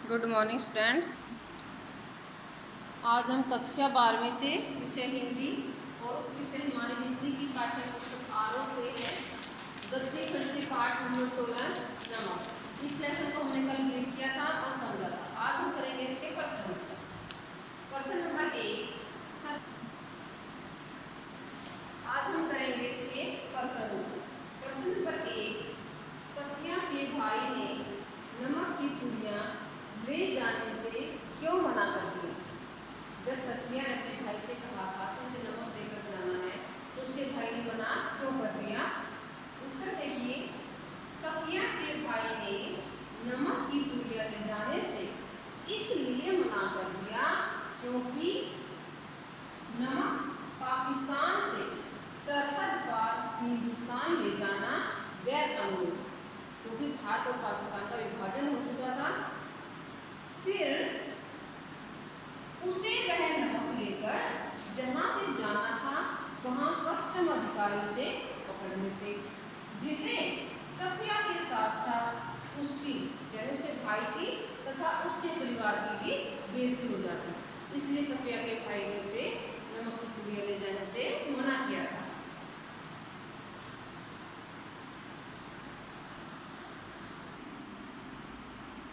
Good morning students. आज हम कक्षा 12वीं से विषय हिंदी और विषय हमारे हिंदी की पाठ्य पुस्तक आरोह से है गद्य खंड से पाठ नंबर 16 नमक। इस लेसन को हमने कल रीड किया था और समझा था। आज हम करेंगे इसके प्रश्न। प्रश्न नंबर 1। आज हम करेंगे इसके प्रश्न। प्रश्न नंबर 1। सफिया के भाई ने नमक की पुड़ियाँ ले जाने से क्यों मना कर दिया? जब सफिया ने अपने भाई से कहा था कि उसे नमक लेकर जाना है तो उसके भाई ने मना क्यों कर दिया? उत्तर देखिए, सफिया के भाई ने नमक की पुड़ियाँ ले जाने से इसलिए मना कर दिया क्योंकि नमक पाकिस्तान से सरहद पार हिंदुस्तान ले जाना गैर कानूनी, क्योंकि भारत और पाकिस्तान का विभाजन हो चुका था। फिर उसे वह नमक लेकर जहाँ से जाना था वहाँ कस्टम अधिकारियों से पकड़ लेते, जिसे सफिया के साथ साथ उसकी यानी उसके भाई की तथा उसके परिवार की भी बेइज्जती हो जाती। इसलिए सफिया के भाई ने उसे नमक की पुड़ियाँ ले जाने से मना किया था।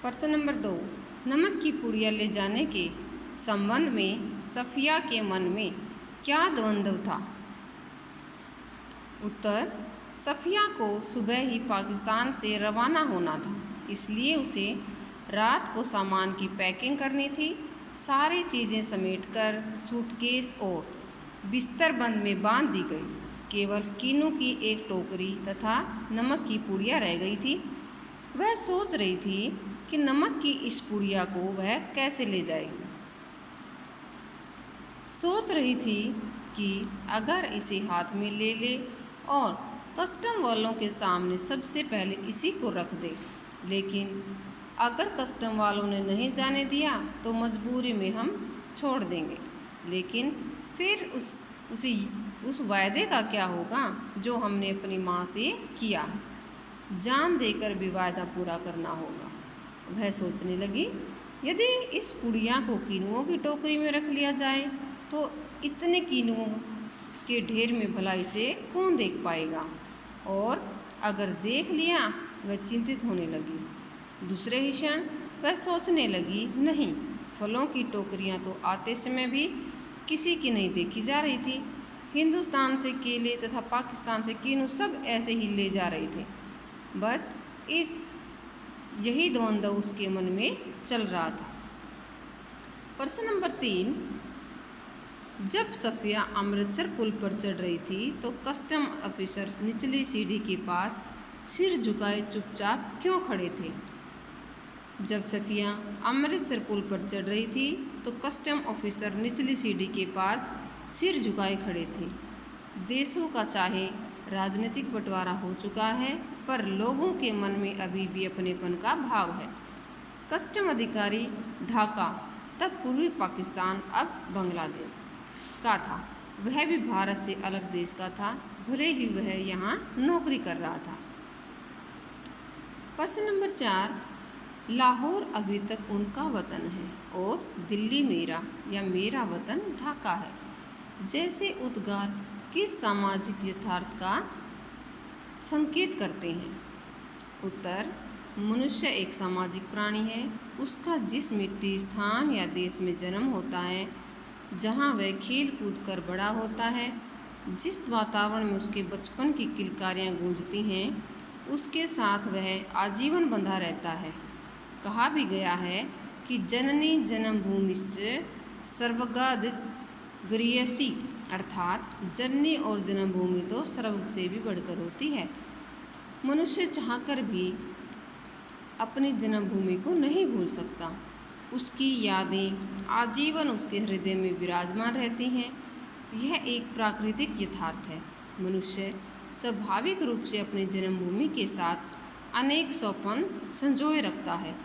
प्रश्न नंबर 2। नमक की पुड़ियाँ ले जाने के संबंध में सफिया के मन में क्या द्वंद्व था? उत्तर, सफिया को सुबह ही पाकिस्तान से रवाना होना था, इसलिए उसे रात को सामान की पैकिंग करनी थी। सारी चीज़ें समेटकर सूटकेस और बिस्तर बंद में बांध दी गई। केवल कीनू की एक टोकरी तथा नमक की पुड़िया रह गई थी। वह सोच रही थी कि नमक की इस पुड़िया को वह कैसे ले जाएगी। सोच रही थी कि अगर इसे हाथ में ले ले और कस्टम वालों के सामने सबसे पहले इसी को रख दे, लेकिन अगर कस्टम वालों ने नहीं जाने दिया तो मजबूरी में हम छोड़ देंगे। लेकिन फिर उस वायदे का क्या होगा जो हमने अपनी माँ से किया है? जान देकर भी वायदा पूरा करना होगा। वह सोचने लगी, यदि इस पुड़िया को कीनुओं की टोकरी में रख लिया जाए तो इतने कीनुओं के ढेर में भला इसे कौन देख पाएगा, और अगर देख लिया वह चिंतित होने लगी। दूसरे ही क्षण वह सोचने लगी, नहीं, फलों की टोकरियां तो आते समय भी किसी की नहीं देखी जा रही थी। हिंदुस्तान से केले तथा पाकिस्तान से कीनू सब ऐसे ही ले जा रहे थे। बस यही द्वंद्व उसके मन में चल रहा था। प्रश्न नंबर 3। जब सफिया अमृतसर पुल पर चढ़ रही थी तो कस्टम ऑफिसर निचली सीढ़ी के पास सिर झुकाए चुपचाप क्यों खड़े थे? जब सफिया अमृतसर पुल पर चढ़ रही थी तो कस्टम ऑफिसर निचली सीढ़ी के पास सिर झुकाए खड़े थे। देशों का चाहे राजनीतिक बंटवारा हो चुका है, पर लोगों के मन में अभी भी अपनेपन का भाव है। कस्टम अधिकारी ढाका, तब पूर्वी पाकिस्तान अब बांग्लादेश का था, वह भी भारत से अलग देश का था, भले ही वह यहाँ नौकरी कर रहा था। प्रश्न नंबर 4। लाहौर अभी तक उनका वतन है और दिल्ली मेरा या मेरा वतन ढाका है जैसे उद्गार किस सामाजिक यथार्थ का संकेत करते हैं? उत्तर, मनुष्य एक सामाजिक प्राणी है। उसका जिस मिट्टी, स्थान या देश में जन्म होता है, जहाँ वह खेल कूद कर बड़ा होता है, जिस वातावरण में उसके बचपन की किलकारियाँ गूंजती हैं, उसके साथ वह आजीवन बंधा रहता है। कहा भी गया है कि जननी जन्मभूमिश्च सर्वगा गरीयसी, अर्थात जननी और जन्मभूमि तो स्वर्ग से भी बढ़कर होती है। मनुष्य चाहकर भी अपनी जन्मभूमि को नहीं भूल सकता। उसकी यादें आजीवन उसके हृदय में विराजमान रहती हैं। यह एक प्राकृतिक यथार्थ है। मनुष्य स्वाभाविक रूप से अपनी जन्मभूमि के साथ अनेक सौपन संजोए रखता है।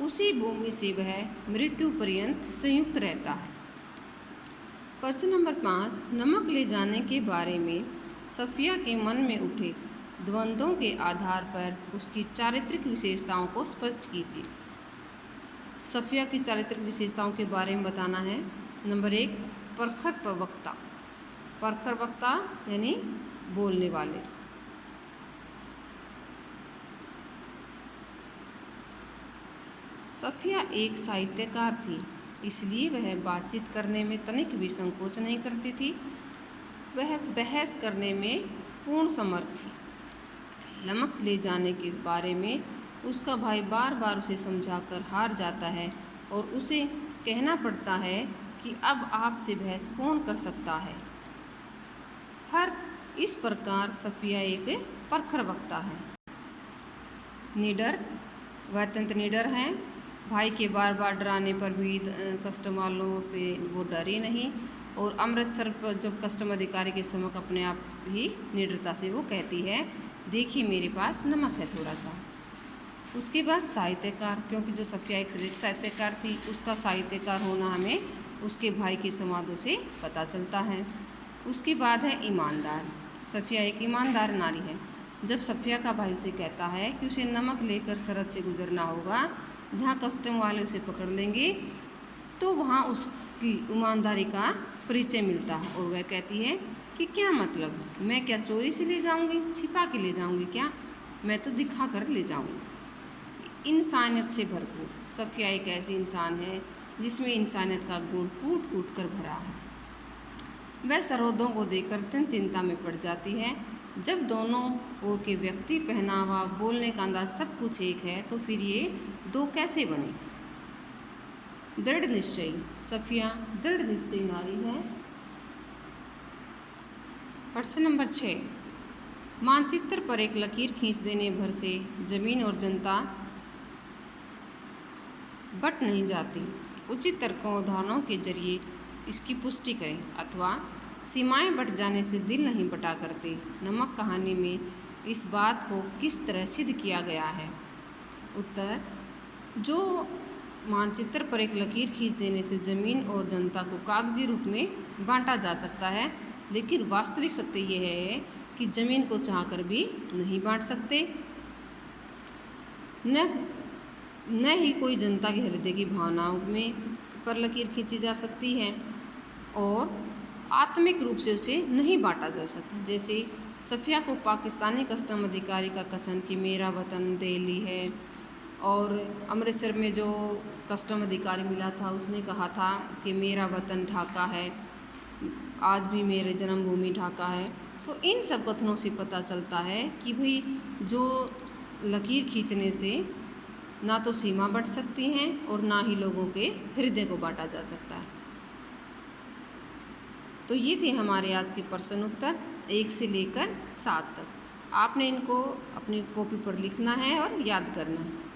उसी भूमि से वह मृत्यु पर्यंत संयुक्त रहता है। प्रश्न नंबर 5। नमक ले जाने के बारे में सफिया के मन में उठे द्वंद्वों के आधार पर उसकी चारित्रिक विशेषताओं को स्पष्ट कीजिए। सफ़िया की चारित्रिक विशेषताओं के बारे में बताना है। नंबर 1, प्रखर वक्ता। प्रखर वक्ता यानी बोलने वाले। सफ़िया एक साहित्यकार थी, इसलिए वह बातचीत करने में तनिक भी संकोच नहीं करती थी। वह बहस करने में पूर्ण समर्थ थी। नमक ले जाने के बारे में उसका भाई बार बार उसे समझाकर हार जाता है और उसे कहना पड़ता है कि अब आपसे बहस कौन कर सकता है। इस प्रकार सफ़िया एक प्रखर वक्ता है। निडर, वह अत्यंत निडर हैं। भाई के बार बार डराने पर भी कस्टम वालों से वो डरी नहीं, और अमृतसर पर जब कस्टम अधिकारी के समक्ष अपने आप ही निडरता से वो कहती है, देखिए मेरे पास नमक है थोड़ा सा। उसके बाद साहित्यकार, क्योंकि जो सफ़िया एक श्रेष्ठ साहित्यकार थी, उसका साहित्यकार होना हमें उसके भाई के संवादों से पता चलता है। उसके बाद है ईमानदार। सफ़िया एक ईमानदार नारी है। जब सफ़िया का भाई उसे कहता है कि उसे नमक लेकर सरहद से गुजरना होगा, जहाँ कस्टम वाले उसे पकड़ लेंगे, तो वहाँ उसकी ईमानदारी का परिचय मिलता है और वह कहती है कि क्या मतलब, मैं क्या चोरी से ले जाऊँगी, छिपा के ले जाऊँगी क्या, मैं तो दिखा कर ले जाऊँगी। इंसानियत से भरपूर। सफ़िया एक ऐसी इंसान है जिसमें इंसानियत का गुण कूट कूट कर भरा है। वह सरहदों को देखकर अत्यंत चिंता में पड़ जाती है। जब दोनों ओर के व्यक्ति, पहनावा, बोलने का अंदाज सब कुछ एक है, तो फिर ये दो कैसे बने। दृढ़ निश्चयी। सफ़िया दृढ़ निश्चयी नारी है। प्रश्न नंबर 6, मानचित्र पर एक लकीर खींच देने भर से जमीन और जनता बट नहीं जाती। उचित तर्कों उदाहरणों के जरिए इसकी पुष्टि करें, अथवा सीमाएं बट जाने से दिल नहीं बटा करते। नमक कहानी में इस बात को किस तरह सिद्ध किया गया है। उत्तर, जो मानचित्र पर एक लकीर खींच देने से ज़मीन और जनता को कागजी रूप में बांटा जा सकता है, लेकिन वास्तविक सत्य यह है कि ज़मीन को चाहकर भी नहीं बांट सकते, न ही कोई जनता के हृदय की भावनाओं में पर लकीर खींची जा सकती है, और आत्मिक रूप से उसे नहीं बांटा जा सकता। जैसे सफ़िया को पाकिस्तानी कस्टम अधिकारी का कथन कि मेरा वतन दिल्ली है, और अमृतसर में जो कस्टम अधिकारी मिला था उसने कहा था कि मेरा वतन ढाका है, आज भी मेरे जन्मभूमि ढाका है। तो इन सब कथनों से पता चलता है कि भाई जो लकीर खींचने से ना तो सीमा बढ़ सकती हैं और ना ही लोगों के हृदय को बांटा जा सकता है। तो ये थे हमारे आज के प्रश्न उत्तर 1 से लेकर 7 तक। आपने इनको अपनी कॉपी पर लिखना है और याद करना है।